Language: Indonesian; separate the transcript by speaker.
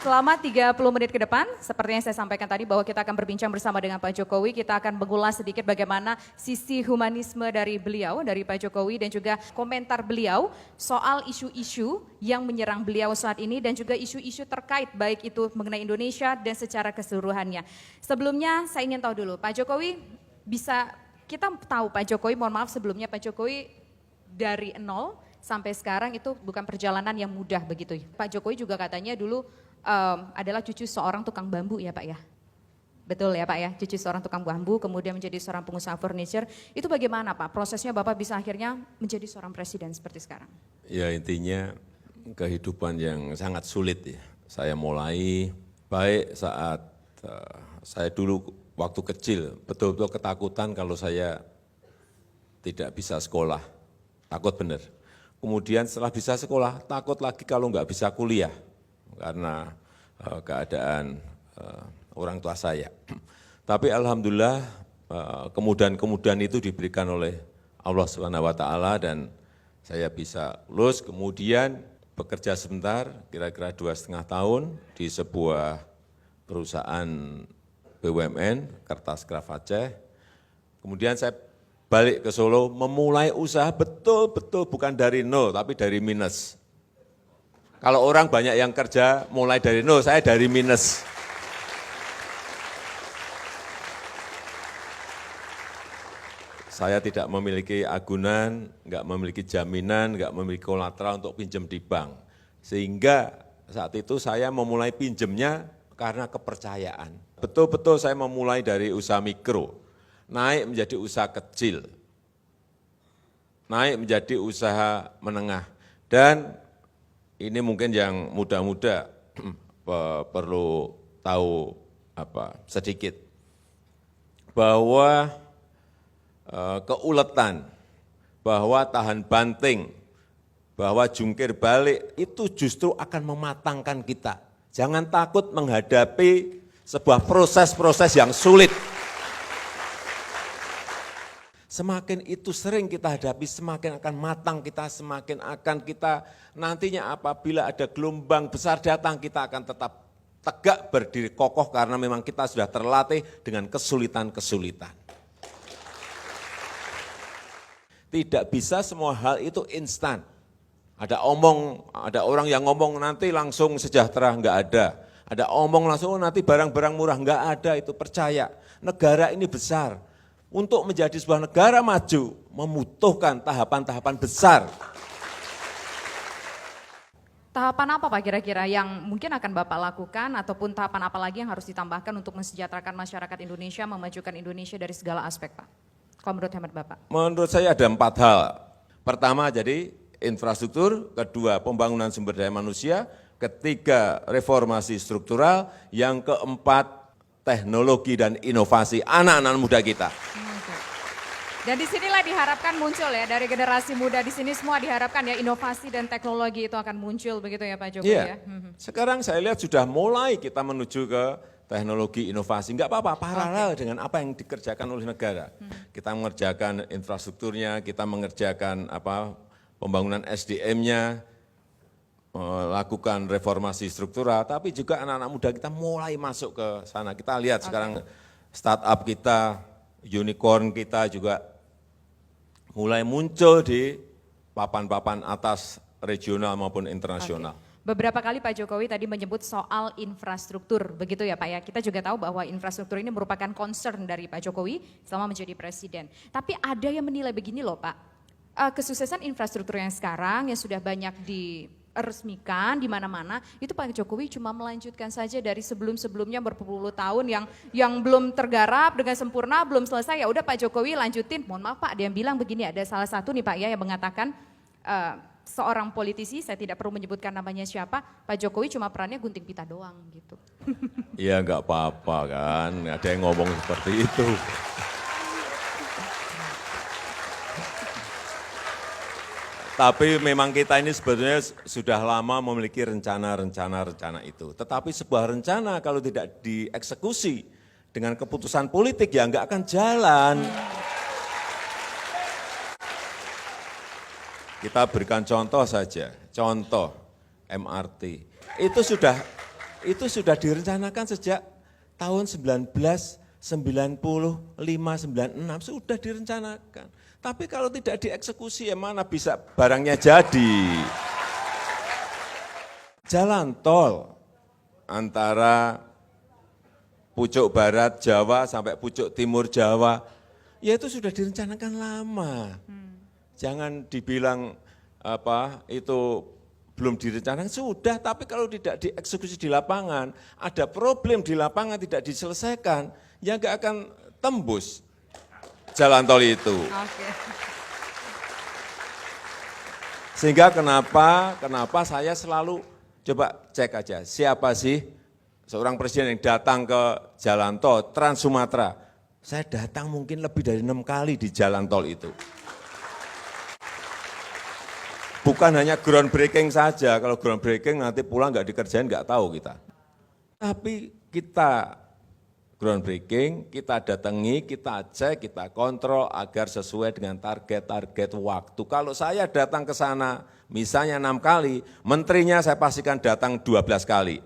Speaker 1: Selama 30 menit ke depan, seperti yang saya sampaikan tadi bahwa kita akan berbincang bersama dengan Pak Jokowi, kita akan mengulas sedikit bagaimana sisi humanisme dari beliau, dari Pak Jokowi dan juga komentar beliau soal isu-isu yang menyerang beliau saat ini dan juga isu-isu terkait baik itu mengenai Indonesia dan secara keseluruhannya. Sebelumnya saya ingin tahu dulu, Pak Jokowi kita tahu Pak Jokowi, mohon maaf sebelumnya Pak Jokowi dari nol sampai sekarang itu bukan perjalanan yang mudah begitu. Pak Jokowi juga katanya dulu adalah cucu seorang tukang bambu ya Pak ya. Betul ya Pak ya, cucu seorang tukang bambu kemudian menjadi seorang pengusaha furniture. Itu bagaimana Pak prosesnya Bapak bisa akhirnya menjadi seorang presiden seperti sekarang?
Speaker 2: Ya intinya kehidupan yang sangat sulit ya. Saya mulai baik saat saya dulu waktu kecil betul-betul ketakutan kalau saya tidak bisa sekolah. Takut benar. Kemudian setelah bisa sekolah takut lagi kalau nggak bisa kuliah. Karena keadaan orang tua saya. Tapi alhamdulillah kemudahan-kemudahan itu diberikan oleh Allah SWT dan saya bisa lulus, kemudian bekerja sebentar, kira-kira 2,5 tahun di sebuah perusahaan BUMN, Kertas Craft Aceh. Kemudian saya balik ke Solo, memulai usaha betul-betul bukan dari nol, tapi dari minus. Kalau orang banyak yang kerja mulai dari nol, saya dari minus. Saya tidak memiliki agunan, nggak memiliki jaminan, nggak memiliki kolateral untuk pinjam di bank. Sehingga saat itu saya memulai pinjamnya karena kepercayaan. Betul-betul saya memulai dari usaha mikro, naik menjadi usaha kecil, naik menjadi usaha menengah, dan ini mungkin yang muda-muda perlu tahu sedikit, bahwa keuletan, bahwa tahan banting, bahwa jungkir balik itu justru akan mematangkan kita. Jangan takut menghadapi sebuah proses-proses yang sulit. Semakin itu sering kita hadapi, semakin akan matang kita, semakin akan kita nantinya apabila ada gelombang besar datang, kita akan tetap tegak berdiri kokoh karena memang kita sudah terlatih dengan kesulitan-kesulitan. Tidak bisa semua hal itu instan. Ada orang yang ngomong nanti langsung sejahtera, enggak ada. Ada omong langsung nanti barang-barang murah, enggak ada, itu percaya. Negara ini besar. Untuk menjadi sebuah negara maju, membutuhkan tahapan-tahapan besar.
Speaker 1: Tahapan apa Pak kira-kira yang mungkin akan Bapak lakukan ataupun tahapan apa lagi yang harus ditambahkan untuk mensejahterakan masyarakat Indonesia, memajukan Indonesia dari segala aspek Pak? Kalau menurut hemat Bapak?
Speaker 2: Menurut saya ada 4 hal. Pertama jadi infrastruktur, kedua pembangunan sumber daya manusia, ketiga reformasi struktural, yang keempat teknologi dan inovasi anak-anak muda kita.
Speaker 1: Dan disinilah diharapkan muncul ya, dari generasi muda di sini semua diharapkan ya inovasi dan teknologi itu akan muncul begitu ya Pak Jokowi ya.
Speaker 2: Sekarang saya lihat sudah mulai kita menuju ke teknologi inovasi, enggak apa-apa, paralel dengan apa yang dikerjakan oleh negara. Kita mengerjakan infrastrukturnya, kita mengerjakan pembangunan SDM-nya, melakukan reformasi struktural, tapi juga anak-anak muda kita mulai masuk ke sana. Kita lihat sekarang startup kita, unicorn kita juga mulai muncul di papan-papan atas regional maupun internasional.
Speaker 1: Beberapa kali Pak Jokowi tadi menyebut soal infrastruktur, begitu ya Pak ya. Kita juga tahu bahwa infrastruktur ini merupakan concern dari Pak Jokowi selama menjadi presiden. Tapi ada yang menilai begini loh Pak, kesuksesan infrastruktur yang sekarang yang sudah banyak diresmikan di mana-mana, itu Pak Jokowi cuma melanjutkan saja dari sebelum-sebelumnya berpuluh tahun yang belum tergarap dengan sempurna, belum selesai, ya udah Pak Jokowi lanjutin. Mohon maaf Pak, ada yang bilang begini, ada salah satu nih Pak ya yang mengatakan seorang politisi, saya tidak perlu menyebutkan namanya siapa, Pak Jokowi cuma perannya gunting pita doang gitu.
Speaker 2: Iya enggak apa-apa kan, ada yang ngomong seperti itu. Tapi memang kita ini sebetulnya sudah lama memiliki rencana itu. Tetapi sebuah rencana kalau tidak dieksekusi dengan keputusan politik ya enggak akan jalan. Kita berikan contoh saja, contoh MRT. Itu sudah itu sudah direncanakan sejak tahun 1995-96, sudah direncanakan. Tapi kalau tidak dieksekusi, ya mana bisa barangnya jadi. Jalan tol antara pucuk barat Jawa sampai pucuk timur Jawa, ya itu sudah direncanakan lama. Jangan dibilang itu belum direncanakan, sudah, tapi kalau tidak dieksekusi di lapangan, ada problem di lapangan tidak diselesaikan, ya nggak akan tembus jalan tol itu.
Speaker 1: Oke.
Speaker 2: Sehingga kenapa saya selalu coba cek aja, siapa sih seorang presiden yang datang ke jalan tol Trans Sumatera. Saya datang mungkin lebih dari 6 kali di jalan tol itu. Bukan hanya groundbreaking saja, kalau groundbreaking nanti pulang nggak dikerjain, nggak tahu kita. Tapi kita groundbreaking, kita datangi, kita cek, kita kontrol agar sesuai dengan target-target waktu. Kalau saya datang ke sana, misalnya 6 kali, menterinya saya pastikan datang 12 kali.